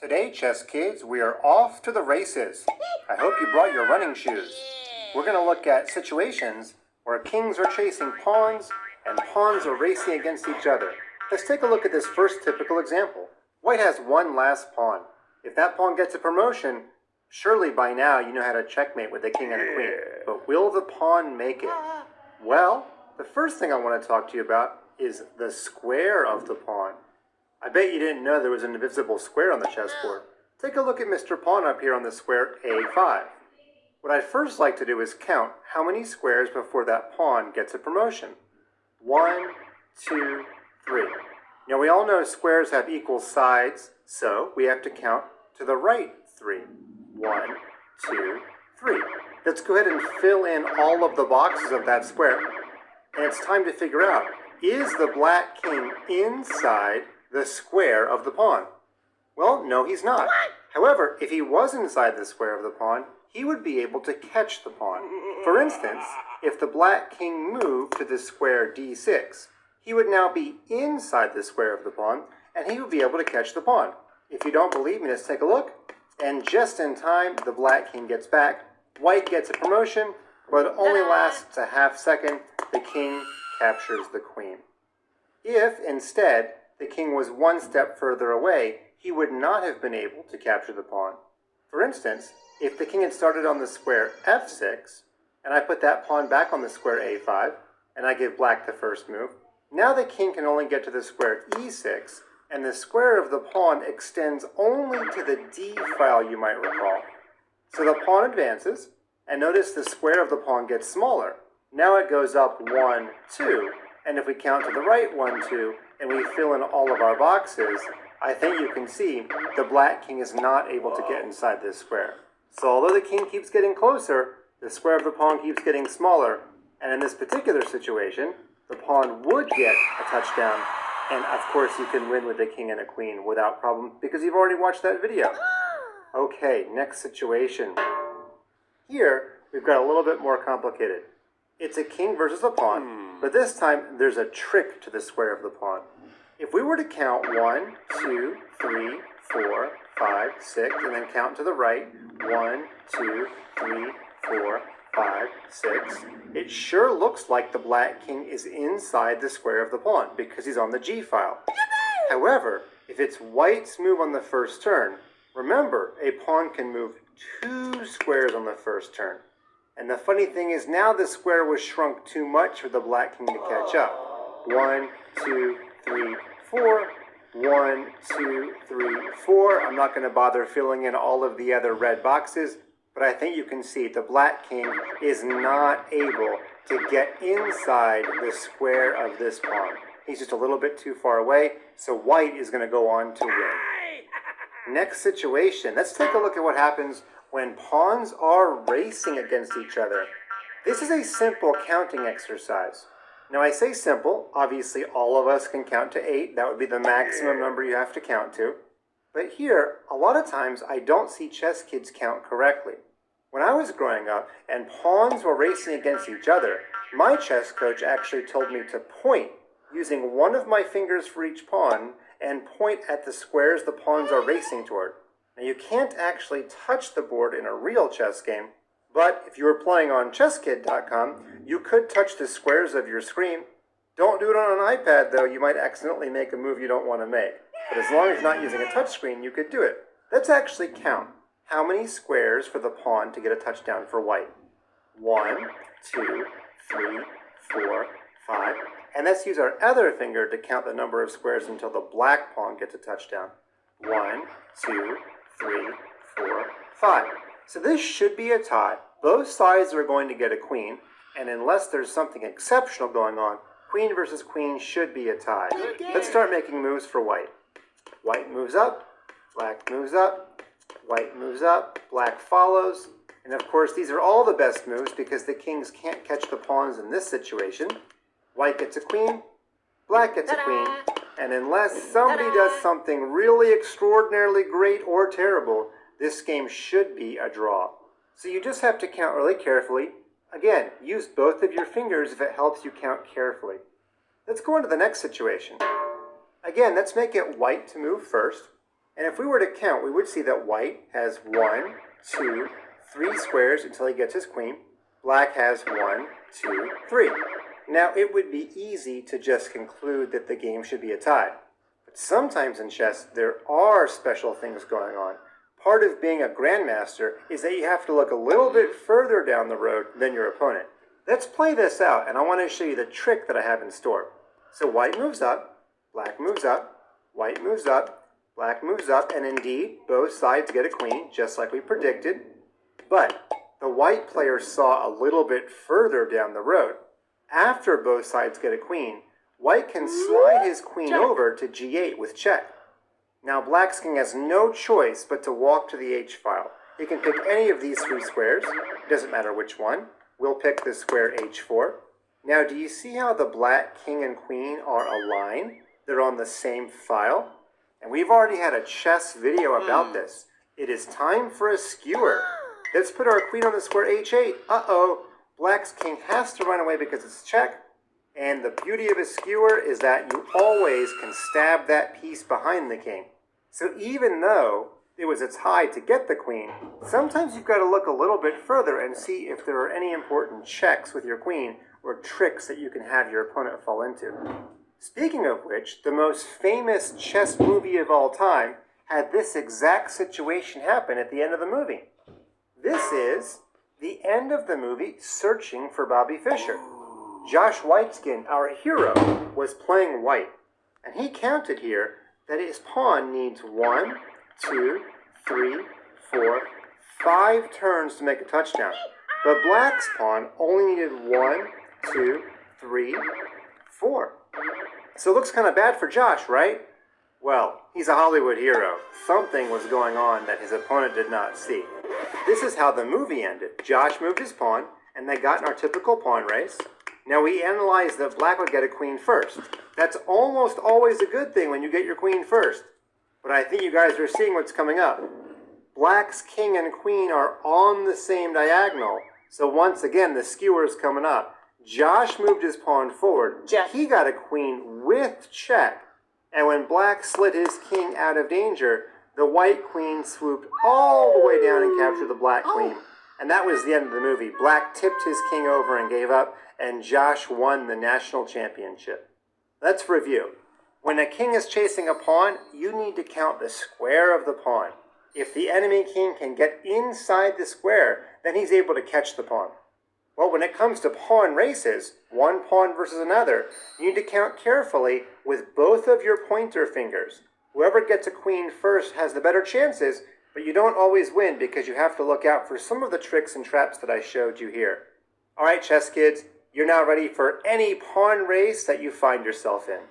Today, chess kids, we are off to the races. I hope you brought your running shoes. We're going to look at situations where kings are chasing pawns and pawns are racing against each other. Let's take a look at this first typical example. White has one last pawn. If that pawn gets a promotion, surely by now you know how to checkmate with a king and a queen. But will the pawn make it? Well, the first thing I want to talk to you about is the square of the pawn. I bet you didn't know there was an invisible square on the chessboard. Take a look at Mr. Pawn up here on the square A5. What I'd first like to do is count how many squares before that pawn gets a promotion. 1, 2, 3. Now we all know squares have equal sides, so we have to count to the right 3. 1, 2, 3. Let's go ahead and fill in all of the boxes of that square. And it's time to figure out, is the black king inside the square of the pawn? Well, no, he's not. However, if he was inside the square of the pawn, he would be able to catch the pawn. For instance, if the black king moved to the square D6, he would now be inside the square of the pawn, and he would be able to catch the pawn. If you don't believe me, let's take a look. And just in time, the black king gets back. White gets a promotion, but it only lasts a half second. The king captures the queen. If, instead, the king was one step further away, he would not have been able to capture the pawn. For instance, if the king had started on the square F6, and I put that pawn back on the square A5, and I give black the first move, now the king can only get to the square E6, and the square of the pawn extends only to the D file, you might recall. So the pawn advances, and notice the square of the pawn gets smaller. Now it goes up 1, 2, and if we count to the right 1, 2, and we fill in all of our boxes, I think you can see the black king is not able to get inside this square. So although the king keeps getting closer, the square of the pawn keeps getting smaller, and in this particular situation, the pawn would get a touchdown, and of course you can win with a king and a queen without problem because you've already watched that video. Okay, next situation. Here, we've got a little bit more complicated. It's a king versus a pawn, but this time there's a trick to the square of the pawn. If we were to count 1, 2, 3, 4, 5, 6, and then count to the right, 1, 2, 3, 4, 5, 6, it sure looks like the black king is inside the square of the pawn because he's on the G file. However, if it's white's move on the first turn, remember, a pawn can move 2 squares on the first turn. And the funny thing is now the square was shrunk too much for the black king to catch up. 1, 2, 3, 4. 1, 2, 3, 4. I'm not going to bother filling in all of the other red boxes, but I think you can see the black king is not able to get inside the square of this pawn. He's just a little bit too far away, so white is going to go on to win. Next situation. Let's take a look at what happens when pawns are racing against each other. This is a simple counting exercise. Now I say simple, obviously all of us can count to 8, that would be the maximum number you have to count to. But here, a lot of times I don't see chess kids count correctly. When I was growing up and pawns were racing against each other, my chess coach actually told me to point using one of my fingers for each pawn and point at the squares the pawns are racing toward. Now you can't actually touch the board in a real chess game, but if you were playing on chesskid.com, you could touch the squares of your screen. Don't do it on an iPad though, you might accidentally make a move you don't want to make. But as long as you're not using a touch screen, you could do it. Let's actually count how many squares for the pawn to get a touchdown for white. 1, 2, 3, 4, 5. And let's use our other finger to count the number of squares until the black pawn gets a touchdown. 1, 2, 3, 4, 5. So this should be a tie. Both sides are going to get a queen, and unless there's something exceptional going on, queen versus queen should be a tie. Let's start making moves for white. White moves up, black moves up, white moves up, black follows. And of course, these are all the best moves because the kings can't catch the pawns in this situation. White gets a queen, black gets a queen, and unless somebody does something really extraordinarily great or terrible, this game should be a draw. So you just have to count really carefully. Again, use both of your fingers if it helps you count carefully. Let's go on to the next situation. Again, let's make it white to move first. And if we were to count, we would see that white has 1, 2, 3 squares until he gets his queen. Black has 1, 2, 3. Now, it would be easy to just conclude that the game should be a tie. But sometimes in chess, there are special things going on. Part of being a grandmaster is that you have to look a little bit further down the road than your opponent. Let's play this out, and I want to show you the trick that I have in store. So white moves up, black moves up, white moves up, black moves up, and indeed, both sides get a queen, just like we predicted. But the white player saw a little bit further down the road. After both sides get a queen, white can slide his queen over to g8 with check. Now black's king has no choice but to walk to the h-file. He can pick any of these 3 squares, it doesn't matter which one. We'll pick the square h4. Now do you see how the black king and queen are aligned? They're on the same file. And we've already had a chess video about this. It is time for a skewer. Let's put our queen on the square h8. Uh-oh, black's king has to run away because it's check. And the beauty of a skewer is that you always can stab that piece behind the king. So even though it was a tie to get the queen, sometimes you've got to look a little bit further and see if there are any important checks with your queen or tricks that you can have your opponent fall into. Speaking of which, the most famous chess movie of all time had this exact situation happen at the end of the movie. This is the end of the movie Searching for Bobby Fischer. Josh Whiteskin, our hero, was playing white, and he counted here that his pawn needs 1, 2, 3, 4, 5 turns to make a touchdown. But black's pawn only needed 1, 2, 3, 4. So it looks kind of bad for Josh, right? Well, he's a Hollywood hero. Something was going on that his opponent did not see. This is how the movie ended. Josh moved his pawn, and they got in our typical pawn race. Now we analyzed that black would get a queen first. That's almost always a good thing when you get your queen first. But I think you guys are seeing what's coming up. Black's king and queen are on the same diagonal. So once again, the skewer is coming up. Josh moved his pawn forward. He got a queen with check. And when black slid his king out of danger, the white queen swooped all the way down and captured the black queen. And that was the end of the movie. Black tipped his king over and gave up, and Josh won the national championship. Let's review. When a king is chasing a pawn, you need to count the square of the pawn. If the enemy king can get inside the square, then he's able to catch the pawn. Well, when it comes to pawn races, one pawn versus another, you need to count carefully with both of your pointer fingers. Whoever gets a queen first has the better chances, but you don't always win because you have to look out for some of the tricks and traps that I showed you here. All right, chess kids, you're now ready for any pawn race that you find yourself in.